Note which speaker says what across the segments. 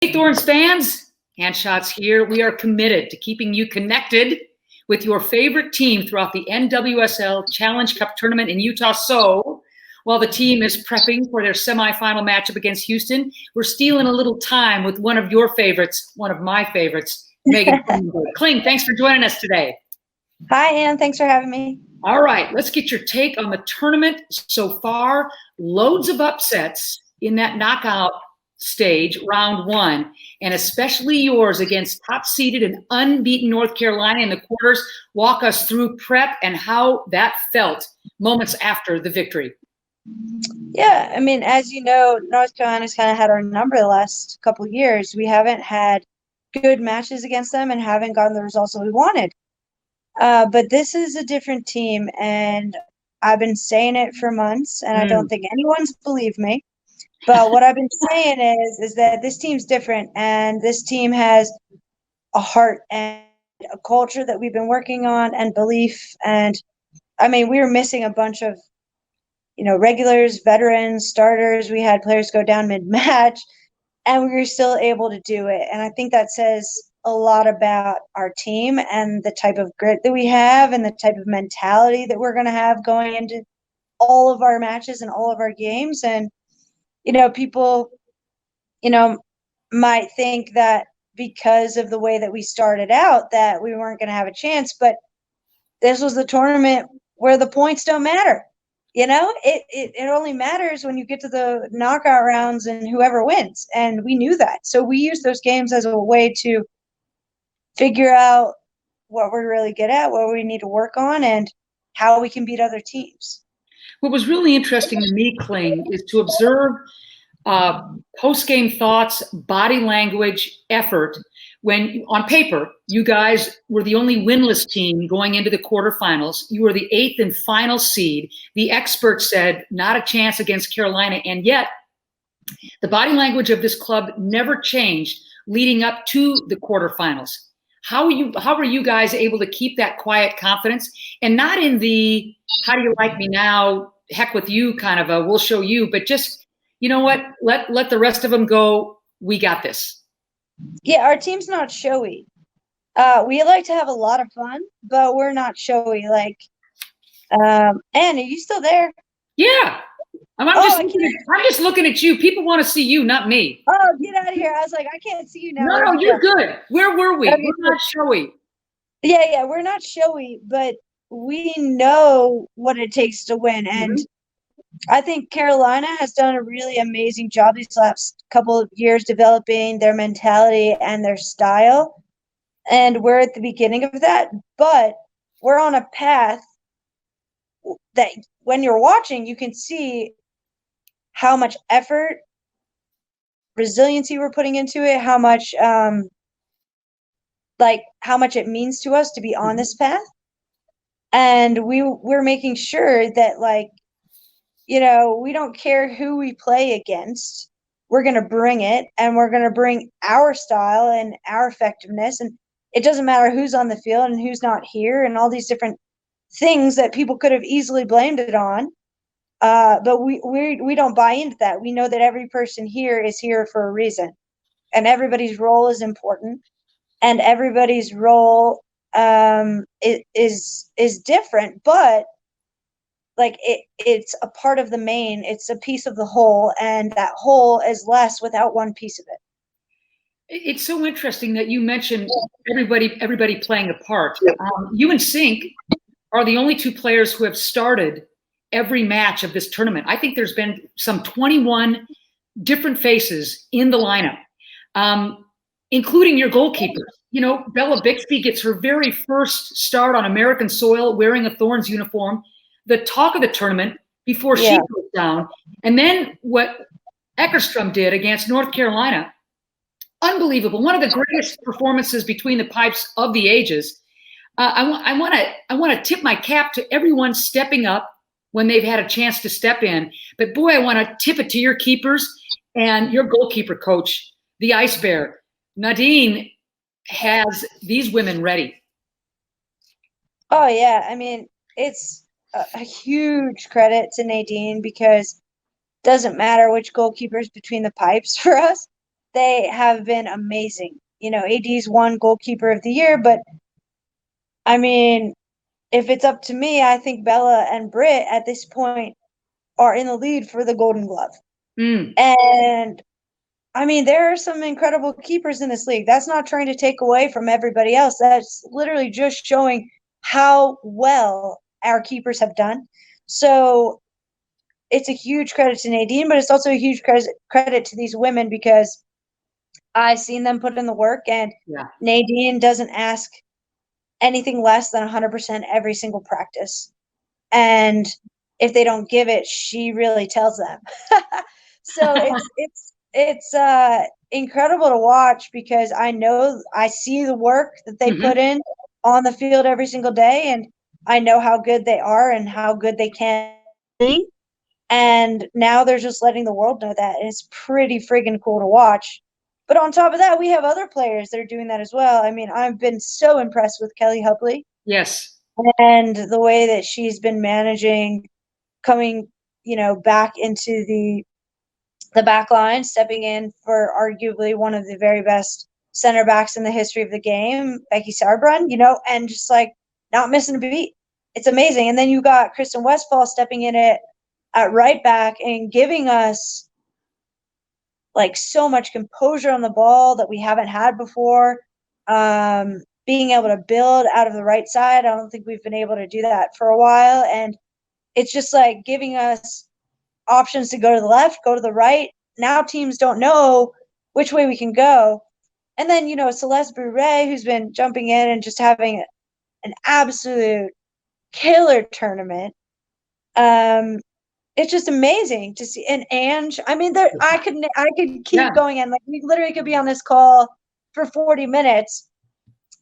Speaker 1: Hey, Thorns fans, Ann Schatz here. We are committed to keeping you connected with your favorite team throughout the NWSL Challenge Cup tournament in Utah. So, while the team is prepping for their semifinal matchup against Houston, we're stealing a little time with one of your favorites, one of my favorites, Meghan Klingenberg. Kling, thanks for joining us today.
Speaker 2: Hi, Ann. Thanks for having me.
Speaker 1: All right, let's get your take on the tournament so far. Loads of upsets in that knockout stage, round one, and especially yours against top-seeded and unbeaten North Carolina in the quarters. Walk us through prep and how that felt moments after the victory.
Speaker 2: Yeah, I mean, as you know, North Carolina's kind of had our number the last couple of years. We haven't had good matches against them and haven't gotten the results that we wanted. But this is a different team, and I've been saying it for months, and I don't think anyone's believed me. But what I've been saying is that this team's different, and this team has a heart and a culture that we've been working on and belief. And I mean, we were missing a bunch of, regulars, veterans, starters. We had players go down mid-match, and we were still able to do it. And I think that says a lot about our team and the type of grit that we have and the type of mentality that we're going to have going into all of our matches and all of our games. And people, might think that because of the way that we started out that we weren't going to have a chance, but this was the tournament where the points don't matter. It only matters when you get to the knockout rounds and whoever wins. And we knew that. So we used those games as a way to figure out what we're really good at, what we need to work on, and how we can beat other teams.
Speaker 1: What was really interesting to me, Kling, is to observe post-game thoughts, body language, effort, when on paper, you guys were the only winless team going into the quarterfinals. You were the 8th and final seed. The experts said not a chance against Carolina, and yet the body language of this club never changed leading up to the quarterfinals. How were you guys able to keep that quiet confidence, and not in the how do you like me now, heck with you kind of a we'll show you, but just, you know what, let the rest of them go, we got this?
Speaker 2: Yeah, our team's not showy. We like to have a lot of fun, but we're not showy. Like, Ann, are you still there?
Speaker 1: Yeah. I'm just looking at you. People want to see you, not me.
Speaker 2: Oh, get out of here. I was like, I can't see you now.
Speaker 1: No, you're good. Where were we? Okay. We're not showy.
Speaker 2: Yeah, we're not showy, but we know what it takes to win. And I think Carolina has done a really amazing job these last couple of years developing their mentality and their style. And we're at the beginning of that, but we're on a path that when you're watching, you can see how much effort, resiliency we're putting into it, how much it means to us to be on this path. And we're making sure that, we don't care who we play against. We're going to bring it, and we're going to bring our style and our effectiveness. And it doesn't matter who's on the field and who's not here and all these different things that people could have easily blamed it on. But we don't buy into that. We know that every person here is here for a reason, and everybody's role is important, and everybody's role is different, but it's a part of the main, it's a piece of the whole, and that whole is less without one piece of it.
Speaker 1: It's so interesting that you mentioned everybody playing a part. You and Sink are the only two players who have started every match of this tournament. I think there's been some 21 different faces in the lineup, including your goalkeeper. Bella Bixby gets her very first start on American soil wearing a Thorns uniform, the talk of the tournament before she goes down. And then what Eckerstrom did against North Carolina, unbelievable. One of the greatest performances between the pipes of the ages. I want to tip my cap to everyone stepping up when they've had a chance to step in. But boy, I want to tip it to your keepers and your goalkeeper coach, the Ice Bear. Nadine has these women ready.
Speaker 2: Oh, yeah. I mean, it's a huge credit to Nadine, because it doesn't matter which goalkeeper's between the pipes for us. they have been amazing. You know, AD's won goalkeeper of the year, but I mean, if it's up to me, I think Bella and Britt at this point are in the lead for the Golden Glove.
Speaker 1: Mm.
Speaker 2: And I mean, there are some incredible keepers in this league. That's not trying to take away from everybody else. That's literally just showing how well our keepers have done. So it's a huge credit to Nadine, but it's also a huge credit to these women because I've seen them put in the work, and
Speaker 1: Yeah.
Speaker 2: Nadine doesn't ask anything less than 100% every single practice. And if they don't give it, she really tells them. So it's incredible to watch because I see the work that they put in on the field every single day, and I know how good they are and how good they can be. And now they're just letting the world know that. And it's pretty friggin' cool to watch. But on top of that, we have other players that are doing that as well. I mean, I've been so impressed with Kelly Hubley.
Speaker 1: Yes.
Speaker 2: And the way that she's been managing coming, back into the back line, stepping in for arguably one of the very best center backs in the history of the game, Becky Sauerbrunn, and just like not missing a beat. It's amazing. And then you got Kristen Westphal stepping in at right back and giving us like so much composure on the ball that we haven't had before. Being able to build out of the right side. I don't think we've been able to do that for a while. And it's just like giving us options to go to the left, go to the right. Now teams don't know which way we can go. And then, Celeste Bouret, who's been jumping in and just having an absolute killer tournament. It's just amazing to see. And Ange, I mean, I could keep going, and like we literally could be on this call for 40 minutes.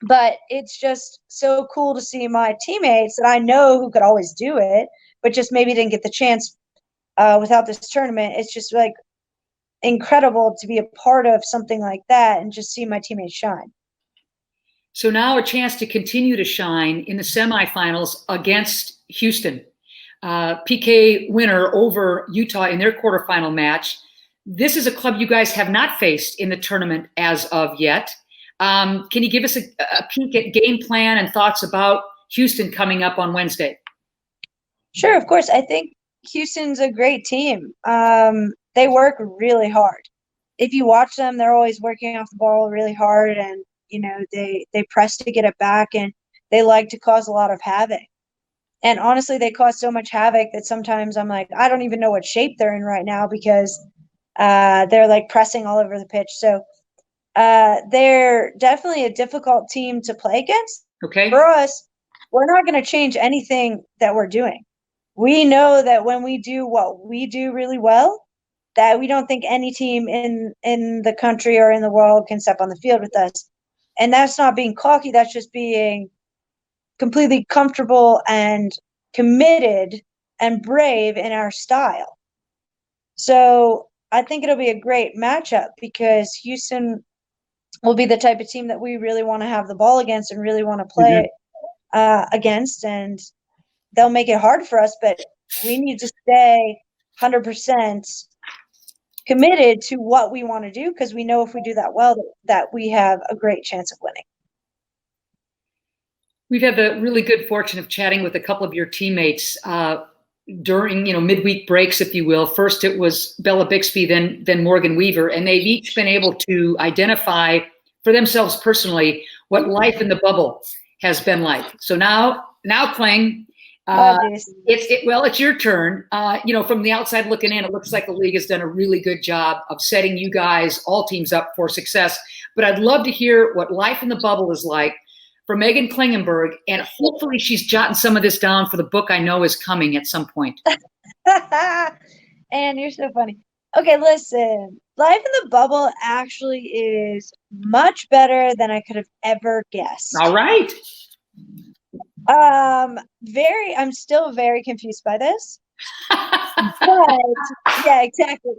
Speaker 2: But it's just so cool to see my teammates that I know who could always do it, but just maybe didn't get the chance without this tournament. It's just like incredible to be a part of something like that and just see my teammates shine.
Speaker 1: So now a chance to continue to shine in the semifinals against Houston. PK winner over Utah in their quarterfinal match. This is a club you guys have not faced in the tournament as of yet. Can you give us a peek at game plan and thoughts about Houston coming up on Wednesday?
Speaker 2: Sure, of course. I think Houston's a great team. They work really hard. If you watch them, they're always working off the ball really hard, and they press to get it back, and they like to cause a lot of havoc. And honestly, they cause so much havoc that sometimes I'm like, I don't even know what shape they're in right now because they're like pressing all over the pitch. So they're definitely a difficult team to play against.
Speaker 1: Okay.
Speaker 2: For us, we're not going to change anything that we're doing. We know that when we do what we do really well, that we don't think any team in the country or in the world can step on the field with us. And that's not being cocky. That's just being completely comfortable and committed and brave in our style. So I think it'll be a great matchup because Houston will be the type of team that we really want to have the ball against and really want to play against. And they'll make it hard for us, but we need to stay 100% committed to what we want to do because we know if we do that well, that we have a great chance of winning.
Speaker 1: We've had the really good fortune of chatting with a couple of your teammates during, midweek breaks, if you will. First, it was Bella Bixby, then Morgan Weaver, and they've each been able to identify for themselves personally what life in the bubble has been like. So now, Kling, it's your turn. From the outside looking in, it looks like the league has done a really good job of setting you guys, all teams, up for success. But I'd love to hear what life in the bubble is like for Meghan Klingenberg, and hopefully she's jotting some of this down for the book I know is coming at some point.
Speaker 2: And you're so funny. Okay, listen. Life in the bubble actually is much better than I could have ever guessed.
Speaker 1: All right.
Speaker 2: I'm still very confused by this. But yeah, exactly.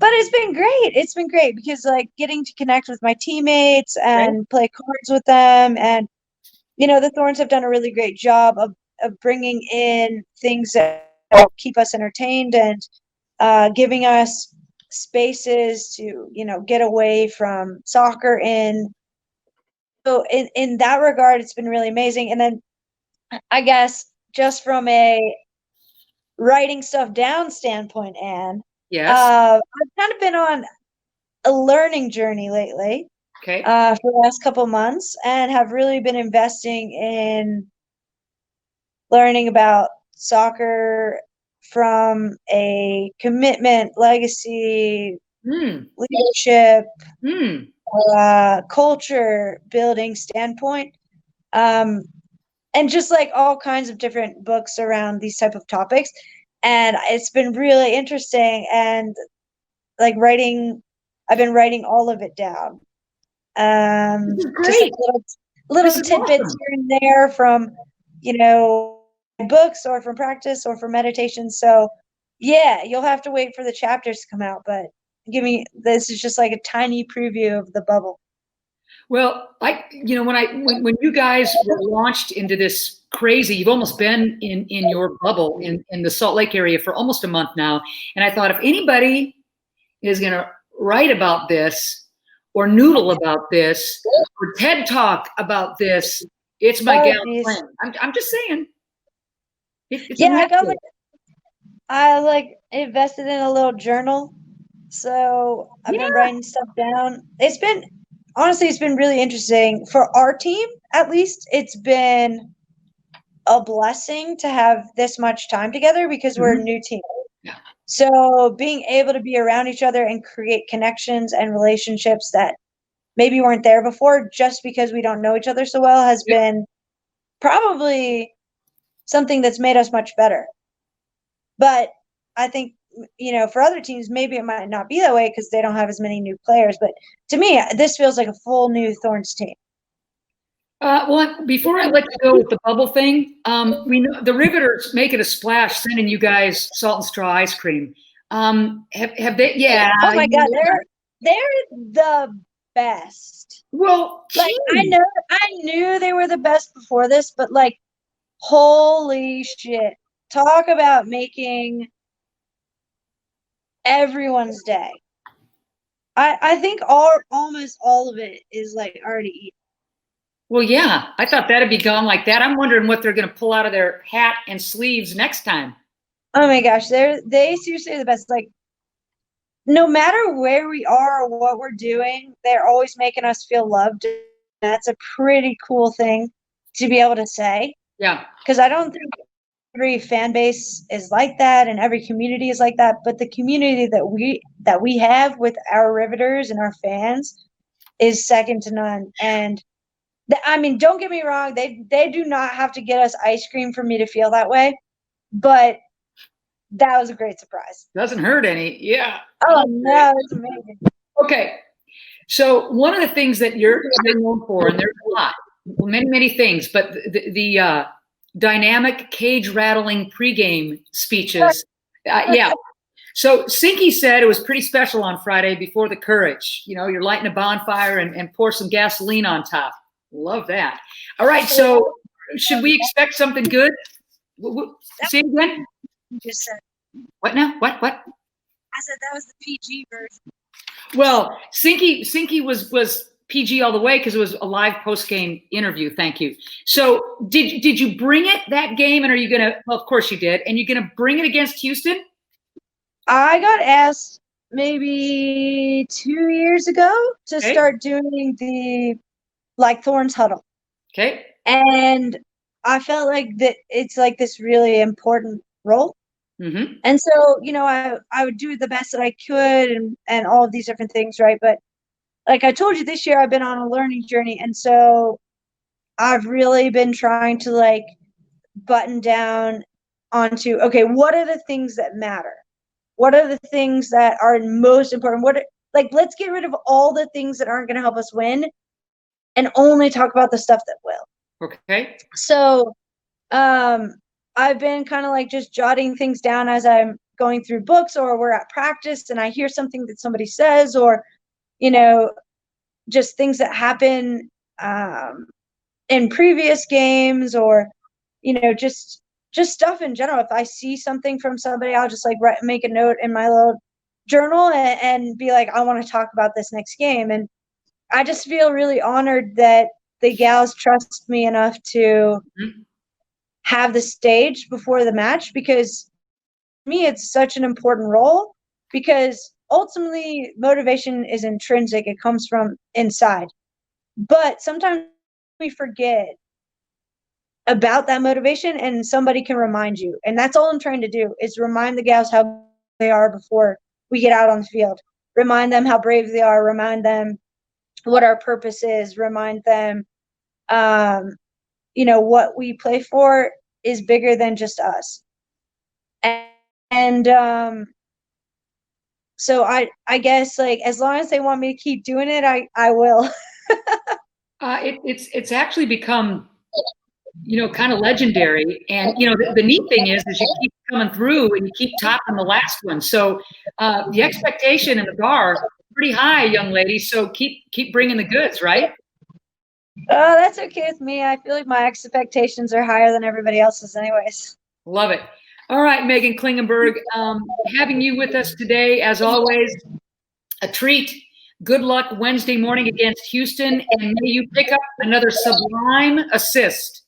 Speaker 2: But it's been great. It's been great because like getting to connect with my teammates and play cards with them. And, the Thorns have done a really great job of bringing in things that keep us entertained and giving us spaces to, get away from soccer in. So in that regard, it's been really amazing. And then I guess just from a writing stuff down standpoint, Anne,
Speaker 1: Yes.
Speaker 2: I've kind of been on a learning journey lately,
Speaker 1: Okay.
Speaker 2: for the last couple months, and have really been investing in learning about soccer from a commitment, legacy,
Speaker 1: Hmm.
Speaker 2: leadership,
Speaker 1: Hmm.
Speaker 2: culture building standpoint. Um, and just like all kinds of different books around these type of topics. And it's been really interesting, and like I've been writing all of it down.
Speaker 1: This is
Speaker 2: Just like
Speaker 1: great.
Speaker 2: little
Speaker 1: This is
Speaker 2: tidbits
Speaker 1: awesome.
Speaker 2: here and there from, books or from practice or from meditation. So yeah, you'll have to wait for the chapters to come out, but this is just like a tiny preview of the bubble.
Speaker 1: Well, when you guys were launched into this crazy, you've almost been in your bubble in the Salt Lake area for almost a month now. And I thought if anybody is going to write about this or noodle about this or TED talk about this, it's my
Speaker 2: Oh,
Speaker 1: gal
Speaker 2: geez.
Speaker 1: Kling. I'm just saying, it's
Speaker 2: Yeah,
Speaker 1: immaculate.
Speaker 2: I like invested in a little journal. So I've
Speaker 1: Yeah.
Speaker 2: been writing stuff down. It's been really interesting for our team. At least it's been a blessing to have this much time together because we're a
Speaker 1: Mhm.
Speaker 2: new team.
Speaker 1: Yeah.
Speaker 2: So being able to be around each other and create connections and relationships that maybe weren't there before just because we don't know each other so well has
Speaker 1: Yep.
Speaker 2: been probably something that's made us much better. But I think, for other teams, maybe it might not be that way because they don't have as many new players. But to me, this feels like a full new Thorns team.
Speaker 1: Well, before I let you go with the bubble thing, we know the Riveters making a splash, sending you guys salt and straw ice cream. Have they? Yeah.
Speaker 2: Oh my God,
Speaker 1: Yeah.
Speaker 2: they're the best.
Speaker 1: Well,
Speaker 2: Like
Speaker 1: gee.
Speaker 2: I knew they were the best before this, but like, holy shit! Talk about making everyone's day. I think almost all of it is like already eaten.
Speaker 1: Well, yeah. I thought that'd be gone like that. I'm wondering what they're going to pull out of their hat and sleeves next time.
Speaker 2: Oh my gosh, they seriously are the best. Like, no matter where we are or what we're doing, they're always making us feel loved. That's a pretty cool thing to be able to say,
Speaker 1: Yeah.
Speaker 2: because I don't think every fan base is like that and every community is like that, but the community that we have with our Riveters and our fans is second to none. And I mean, don't get me wrong, they do not have to get us ice cream for me to feel that way, but that was a great surprise.
Speaker 1: Doesn't hurt any. Yeah.
Speaker 2: Oh
Speaker 1: Okay.
Speaker 2: no, it's amazing.
Speaker 1: Okay. So one of the things that you're known for, and there's a lot, many things, but the dynamic cage rattling pregame speeches. Yeah. So Sinky said it was pretty special on Friday before the courage. You're lighting a bonfire and pour some gasoline on top. Love that. All right. So should we expect something good? Say it again.
Speaker 2: Just said.
Speaker 1: What now? What?
Speaker 2: I said that was the PG version.
Speaker 1: Well, Sinky was PG all the way because it was a live post game interview. Thank you. So did you bring it that game? And are you gonna? Well, of course you did. And you're gonna bring it against Houston?
Speaker 2: I got asked maybe 2 years ago to
Speaker 1: Okay.
Speaker 2: start doing the like Thorns huddle.
Speaker 1: Okay.
Speaker 2: And I felt like that it's like this really important role.
Speaker 1: Mm-hmm.
Speaker 2: And so, I would do the best that I could and all of these different things, right? But like I told you, this year I've been on a learning journey. And so I've really been trying to like button down onto, okay, what are the things that matter? What are the things that are most important? Let's get rid of all the things that aren't going to help us win and only talk about the stuff that will.
Speaker 1: Okay.
Speaker 2: So, I've been kind of like just jotting things down as I'm going through books or we're at practice and I hear something that somebody says or, just things that happen in previous games or, just stuff in general. If I see something from somebody, I'll just like make a note in my little journal and be like, I want to talk about this next game. And I just feel really honored that the gals trust me enough to have the stage before the match, because for me, it's such an important role, because ultimately motivation is intrinsic. It comes from inside. But sometimes we forget about that motivation, and somebody can remind you. And that's all I'm trying to do, is remind the gals how they are before we get out on the field. Remind them how brave they are. Remind them what our purpose is. Remind them, what we play for is bigger than just us. And so I guess, like, as long as they want me to keep doing it, I will.
Speaker 1: It's actually become, kind of legendary. And, the neat thing is you keep coming through and you keep topping the last one. So the expectation and the bar pretty high, young lady. So keep bringing the goods, right?
Speaker 2: Oh, that's okay with me. I feel like my expectations are higher than everybody else's anyways.
Speaker 1: Love it. All right, Meghan Klingenberg, having you with us today, as always, a treat. Good luck Wednesday morning against Houston, and may you pick up another sublime assist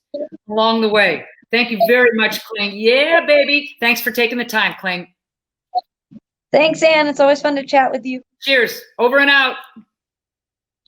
Speaker 1: along the way. Thank you very much, Kling. Yeah, baby. Thanks for taking the time, Kling.
Speaker 2: Thanks, Ann. It's always fun to chat with you.
Speaker 1: Cheers. Over and out.